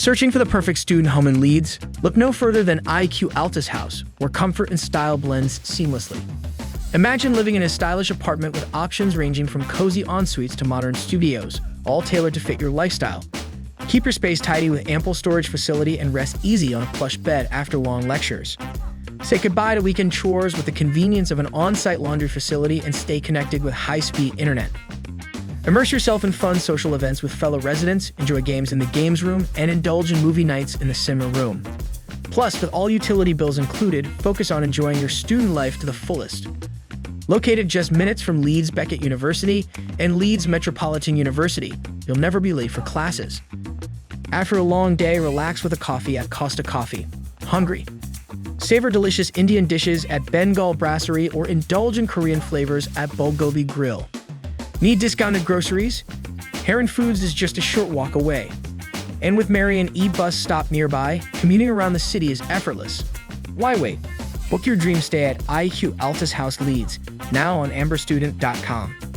Searching for the perfect student home in Leeds? Look no further than Altus House, where comfort and style blends seamlessly. Imagine living in a stylish apartment with options ranging from cozy ensuites to modern studios, all tailored to fit your lifestyle. Keep your space tidy with ample storage facility and rest easy on a plush bed after long lectures. Say goodbye to weekend chores with the convenience of an on-site laundry facility and stay connected with high-speed internet. Immerse yourself in fun social events with fellow residents, enjoy games in the games room, and indulge in movie nights in the cinema room. Plus, with all utility bills included, focus on enjoying your student life to the fullest. Located just minutes from Leeds Beckett University and Leeds Metropolitan University, you'll never be late for classes. After a long day, relax with a coffee at Costa Coffee. Hungry? Savor delicious Indian dishes at Bengal Brasserie or indulge in Korean flavors at Bulgogi Grill. Need discounted groceries? Heron Foods is just a short walk away. And with Marion E-Bus stop nearby, commuting around the city is effortless. Why wait? Book your dream stay at IQ Altus House Leeds, now on amberstudent.com.